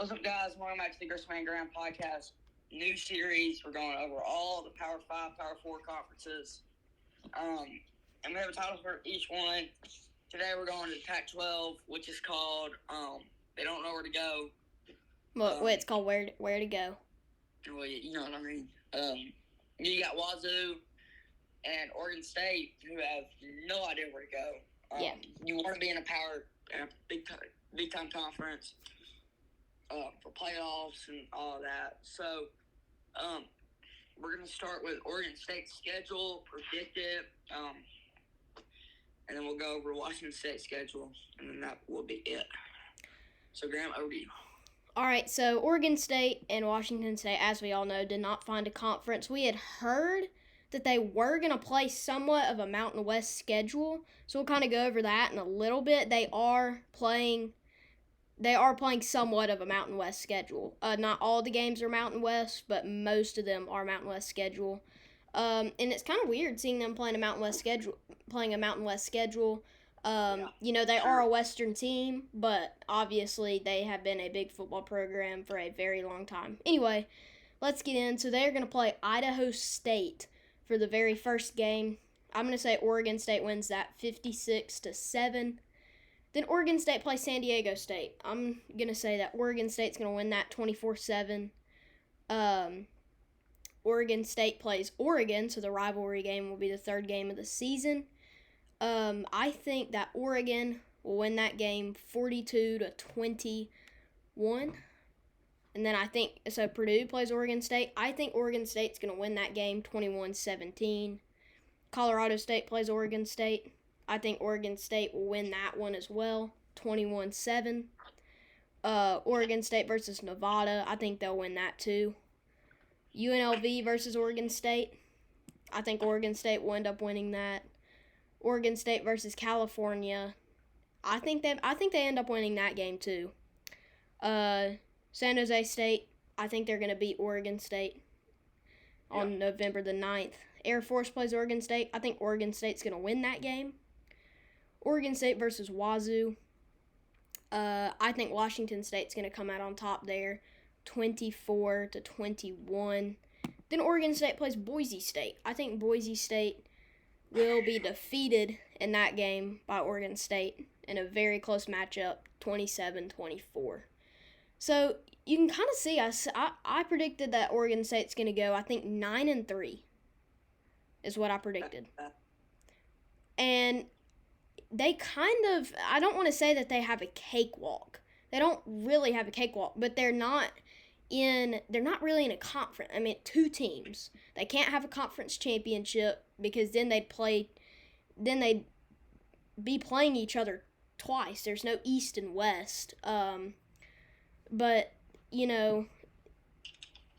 What's up, guys? Welcome back to the Grisman and Graham podcast. New series. We're going over all the Power 5, Power 4 conferences. And we have a title for each one. Today we're going to the Pac-12, which is called They Don't Know Where to Go. Wait, it's called Where to Go. Well, you know what I mean. You got Wazoo and Oregon State, who have no idea where to go. Yeah. You want to be in a big time conference for playoffs and all of that. So, we're going to start with Oregon State's schedule, predict it, and then we'll go over Washington State's schedule, and then that will be it. So, Graham, over to you. All right, so Oregon State and Washington State, as we all know, did not find a conference. We had heard that they were going to play somewhat of a Mountain West schedule, so we'll kind of go over that in a little bit. They are playing somewhat of a Mountain West schedule. Not all the games are Mountain West, but most of them are Mountain West schedule. And it's kind of weird seeing them playing a Mountain West schedule. You know, they are a Western team, but obviously they have been a big football program for a very long time. Anyway, let's get in. So they're going to play Idaho State for the very first game. I'm going to say Oregon State wins that 56-7. Then Oregon State plays San Diego State. I'm going to say that Oregon State's going to win that 24-7. Oregon State plays Oregon, so the rivalry game will be the third game of the season. I think that Oregon will win that game 42-21. And then so Purdue plays Oregon State. I think Oregon State's going to win that game 21-17. Colorado State plays Oregon State. I think Oregon State will win that one as well, 21-7. Oregon State versus Nevada, I think they'll win that too. UNLV versus Oregon State, I think Oregon State will end up winning that. Oregon State versus California, I think they end up winning that game too. San Jose State, I think they're going to beat Oregon State on November the 9th. Air Force plays Oregon State. I think Oregon State's going to win that game. Oregon State versus Wazoo. I think Washington State's going to come out on top there, 24-21. Then Oregon State plays Boise State. I think Boise State will be defeated in that game by Oregon State in a very close matchup, 27-24. So you can kind of see I predicted that Oregon State's going to go, I think 9-3 is what I predicted. And they I don't want to say that they have a cakewalk. They don't really have a cakewalk, but they're not really in a conference. I mean, two teams. They can't have a conference championship because then they'd be playing each other twice. There's no East and West. But, you know,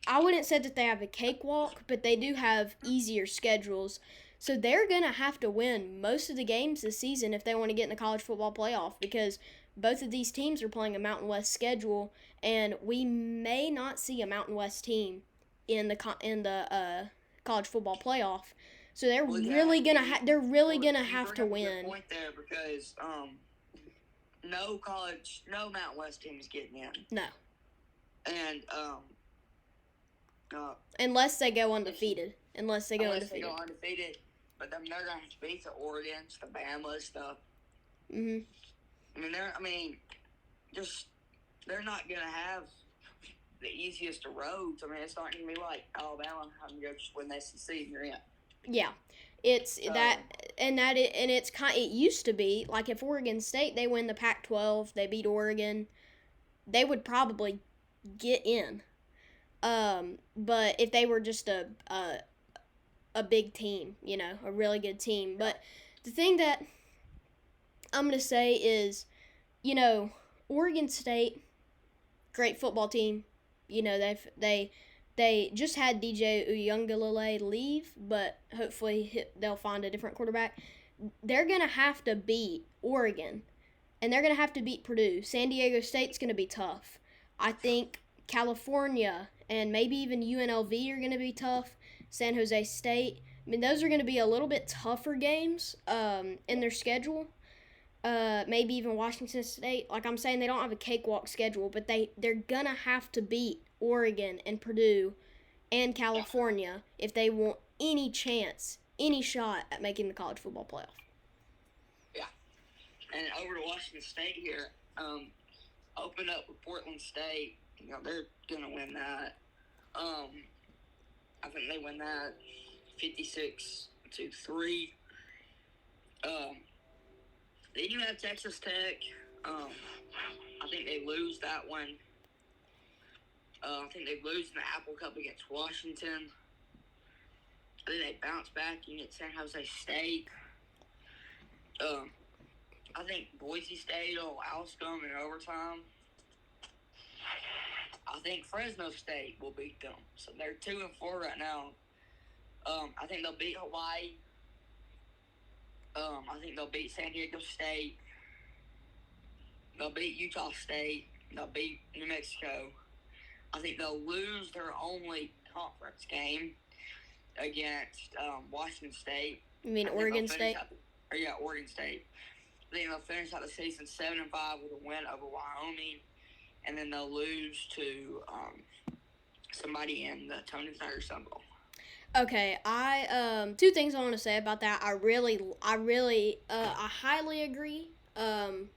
I wouldn't say that they have a cakewalk, but they do have easier schedules. So they're going to have to win most of the games this season if they want to get in the college football playoff, because both of these teams are playing a Mountain West schedule, and we may not see a Mountain West team in the college football playoff. So they're really gonna have to win. Point there, because no Mountain West team is getting in. No. And unless they go undefeated. But then they're gonna have to beat the Oregons, the Bamas, the. Mhm. They're not gonna have the easiest of roads. I mean, it's not gonna be like Alabama having to go just win the SEC and you're in. Yeah, it's it used to be like if Oregon State they win the Pac-12, they beat Oregon, they would probably get in. But if they were just a big team, you know, a really good team. But the thing that I'm going to say is, you know, Oregon State, great football team. You know, they just had DJ Uiagalelei leave, but hopefully they'll find a different quarterback. They're going to have to beat Oregon, and they're going to have to beat Purdue. San Diego State's going to be tough. I think California and maybe even UNLV are going to be tough. San Jose State. I mean, those are going to be a little bit tougher games in their schedule. maybe even Washington State. Like I'm saying, they don't have a cakewalk schedule, but they're gonna have to beat Oregon and Purdue and California if they want any chance, any shot at making the college football playoff. Yeah. And over to Washington State here, opened up with Portland State. They're gonna win that. I think they win that 56-3. Then you have Texas Tech. I think they lose that one. I think they lose in the Apple Cup against Washington. I think they bounce back and get San Jose State. I think Boise State will outscore them in overtime. I think Fresno State will beat them. So they're 2-4 right now. I think they'll beat Hawaii. I think they'll beat San Diego State. They'll beat Utah State. They'll beat New Mexico. I think they'll lose their only conference game against Washington State. You mean Oregon State? Oregon State. I think they'll finish out the season 7-5 with a win over Wyoming, and then they'll lose to somebody in the Tony Snyder Sun Bowl. Okay, I two things I want to say about that. I highly agree. I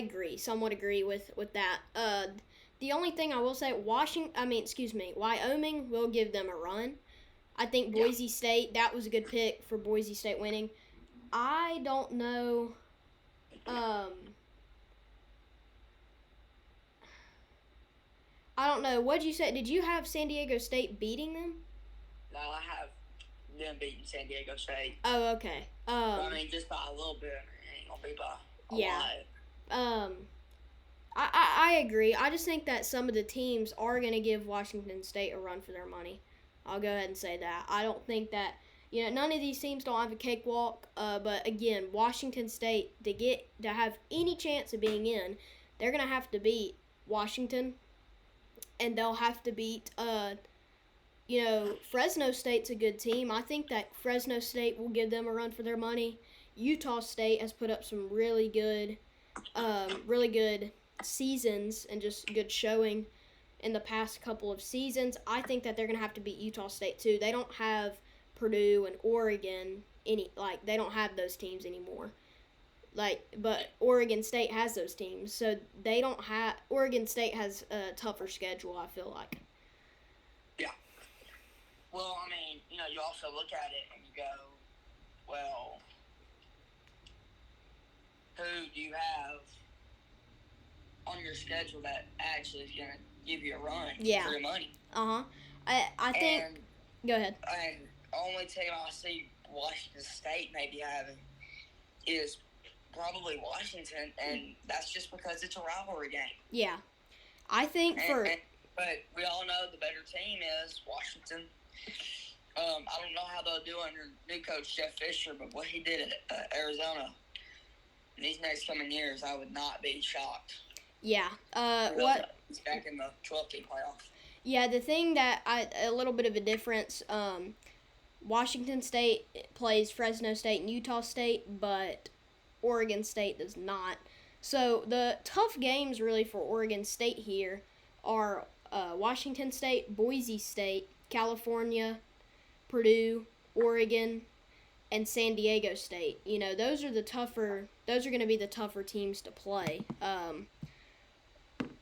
agree, somewhat agree with that. The only thing I will say, Wyoming will give them a run. I think Boise State, that was a good pick for Boise State winning. I don't know. I don't know. What'd you say? Did you have San Diego State beating them? No, I have them beating San Diego State. Oh, okay. Just by a little bit. It ain't gonna be by a lot. I agree. I just think that some of the teams are going to give Washington State a run for their money. I'll go ahead and say that. I don't think that, none of these teams don't have a cakewalk. But again, Washington State, to have any chance of being in, they're going to have to beat Washington. And they'll have to beat, Fresno State's a good team. I think that Fresno State will give them a run for their money. Utah State has put up some really good seasons and just good showing in the past couple of seasons. I think that they're going to have to beat Utah State too. They don't have Purdue and Oregon they don't have those teams anymore. But Oregon State has those teams. So Oregon State has a tougher schedule, I feel like. Yeah. Well, you also look at it and you go, well, who do you have on your schedule that actually is going to give you a run for your money? I think. Go ahead. And only team I see Washington State maybe having is probably Washington, and that's just because it's a rivalry game. Yeah. I think but we all know the better team is Washington. I don't know how they'll do under new coach Jeff Fisher, but what he did at Arizona in these next coming years, I would not be shocked. Yeah. He's back in the 12-team playoff. Yeah, the thing that a little bit of a difference, Washington State plays Fresno State and Utah State, but Oregon State does not. So the tough games really for Oregon State here are Washington State, Boise State, California, Purdue, Oregon, and San Diego State. Those are going to be the tougher teams to play.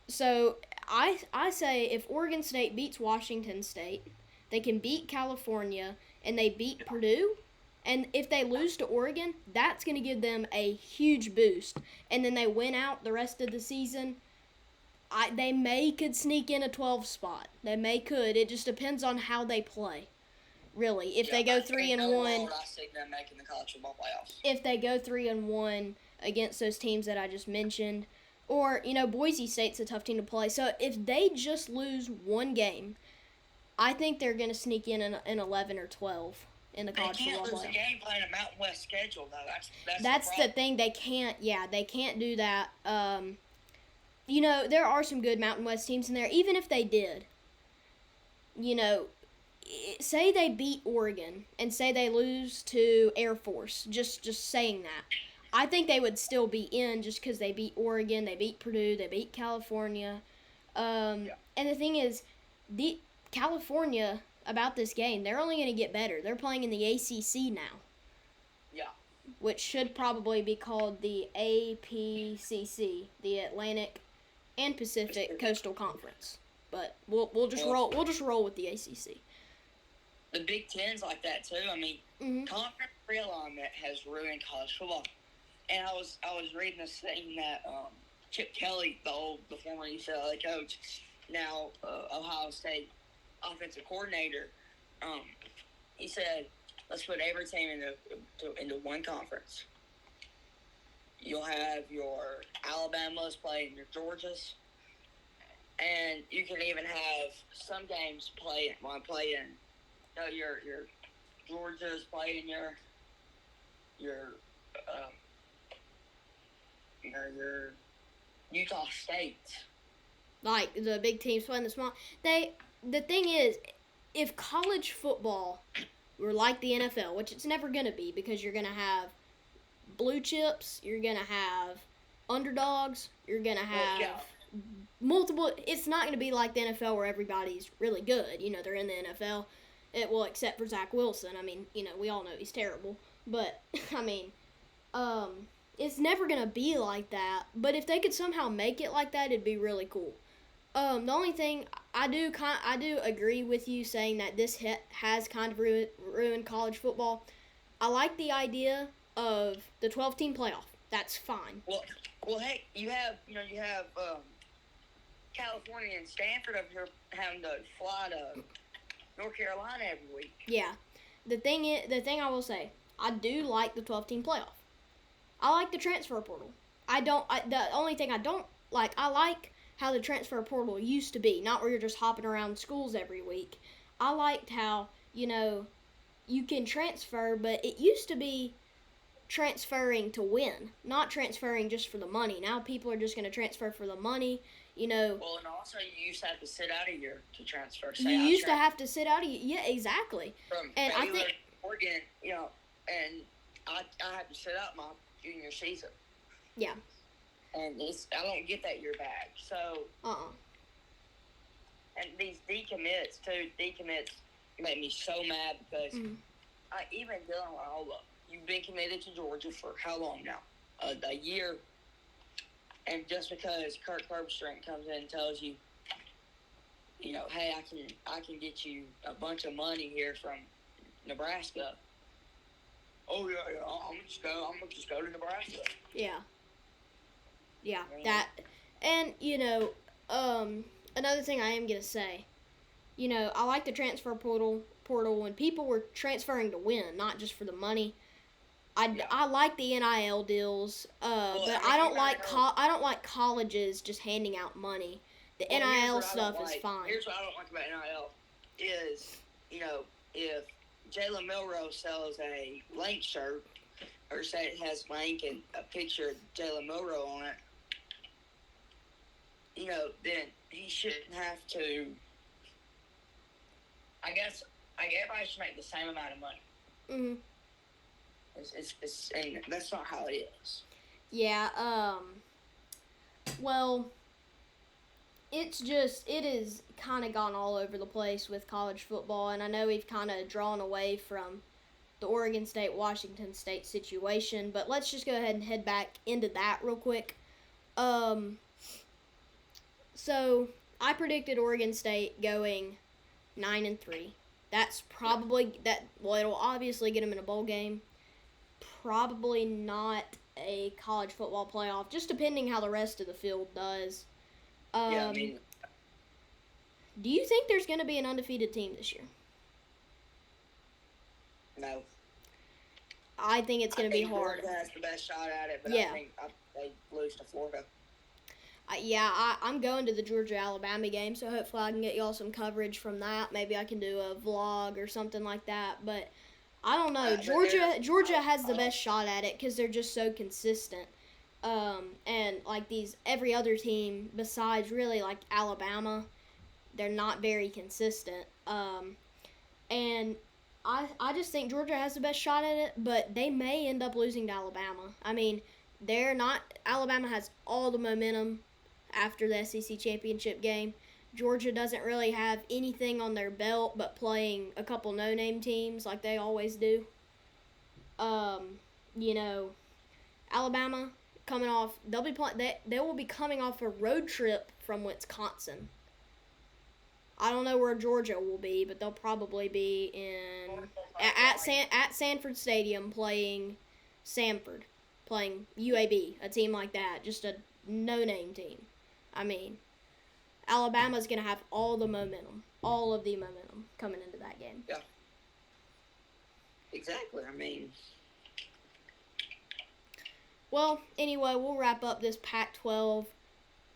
So I say if Oregon State beats Washington State, they can beat California, and they beat Purdue. And if they lose to Oregon, that's going to give them a huge boost. And then they win out the rest of the season. They could sneak in a 12 spot. They could. It just depends on how they play. Really, if they go 3-1, I see them making the college football playoffs. If they go 3-1 against those teams that I just mentioned, or Boise State's a tough team to play. So if they just lose one game, I think they're going to sneak in an 11 or 12 in the college football playoffs. They can't lose a game playing a Mountain West schedule, though. That's the thing. They can't. Yeah, they can't do that. There are some good Mountain West teams in there. Even if they did, say they beat Oregon and say they lose to Air Force, just saying that, I think they would still be in just because they beat Oregon, they beat Purdue, they beat California. And the thing is, the California about this game, they're only going to get better. They're playing in the ACC now. Yeah. Which should probably be called the APCC, the Atlantic and Pacific Coastal Conference. But we'll just roll with the ACC. The Big Ten's like that too. I mean, conference realignment has ruined college football. And I was reading this thing that Chip Kelly, the former UCLA coach, now Ohio State offensive coordinator, he said, let's put every team into one conference. You'll have your Alabamas playing your Georgias, and you can even have some games playing your Georgias playing your Utah State. Like the big teams playing the small. The thing is, if college football were like the NFL, which it's never gonna be because you're gonna have blue chips, you're gonna have underdogs, you're gonna have multiple. It's not gonna be like the NFL where everybody's really good. You know, they're in the NFL. Except for Zach Wilson. I mean, you know, we all know he's terrible. But I mean, it's never gonna be like that. But if they could somehow make it like that, it'd be really cool. The only thing I do agree with you saying that this has kind of ruined college football. I like the idea of the 12-team playoff. That's fine. Well, hey, you have California and Stanford up here having to fly to North Carolina every week. Yeah, the thing I will say, I do like the 12-team playoff. I like the transfer portal. The only thing I don't like, I like how the transfer portal used to be, not where you're just hopping around schools every week. I liked how, you know, you can transfer, but it used to be transferring to win, not transferring just for the money. Now people are just going to transfer for the money, you know. Well, and also you used to have to sit out a year to transfer. You used to have to sit out a year. Yeah, exactly. From and Baylor, I think Oregon, you know, and I had to sit out my junior season. Yeah. And I don't get that year back. So. And these decommits make me so mad because even Dylan Raiola, you've been committed to Georgia for how long now? A year. And just because Kirk Herbstreit comes in and tells you, you know, hey, I can get you a bunch of money here from Nebraska. Oh yeah, I'm gonna just go to Nebraska. Yeah. Yeah, that, and, you know, another thing I am going to say, you know, I like the transfer portal when people were transferring to win, not just for the money. I like the NIL deals, but I don't like colleges just handing out money. The NIL stuff is fine. Here's what I don't like about NIL is, you know, if Jalen Milroe sells a Link shirt, or say it has Link and a picture of Jalen Milroe on it, you know, then he shouldn't have to. I guess everybody should make the same amount of money. Mhm. And that's not how it is. Yeah. Well, it is kind of gone all over the place with college football, and I know we've kind of drawn away from the Oregon State Washington State situation, but let's just go ahead and head back into that real quick. So I predicted Oregon State going 9-3. That's probably it'll obviously get them in a bowl game. Probably not a college football playoff, just depending how the rest of the field does. Yeah, I mean, do you think there's going to be an undefeated team this year? No. I think it's going to be hard. Florida has the best shot at it, but yeah. I think they lose to Florida. I'm going to the Georgia-Alabama game, so hopefully I can get y'all some coverage from that. Maybe I can do a vlog or something like that, but I don't know. Georgia has the best shot at it because they're just so consistent. And like every other team besides really like Alabama, they're not very consistent. And I just think Georgia has the best shot at it, but they may end up losing to Alabama. I mean, they're not. Alabama has all the momentum after the SEC championship game. Georgia doesn't really have anything on their belt but playing a couple no-name teams like they always do. You know, Alabama coming off. They will be coming off a road trip from Wisconsin. I don't know where Georgia will be, but they'll probably be at Sanford Stadium playing Samford, playing UAB, a team like that, just a no-name team. I mean, Alabama's gonna have all the momentum coming into that game. Yeah. Exactly. I mean. Well, anyway, we'll wrap up this Pac-12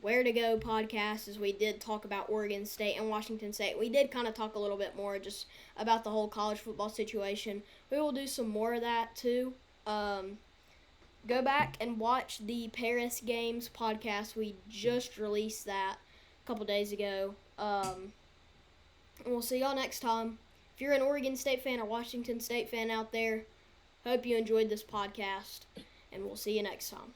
Where to Go podcast as we did talk about Oregon State and Washington State. We did kind of talk a little bit more just about the whole college football situation. We will do some more of that too. Go back and watch the Paris Games podcast. We just released that a couple days ago. And we'll see y'all next time. If you're an Oregon State fan or Washington State fan out there, hope you enjoyed this podcast. And we'll see you next time.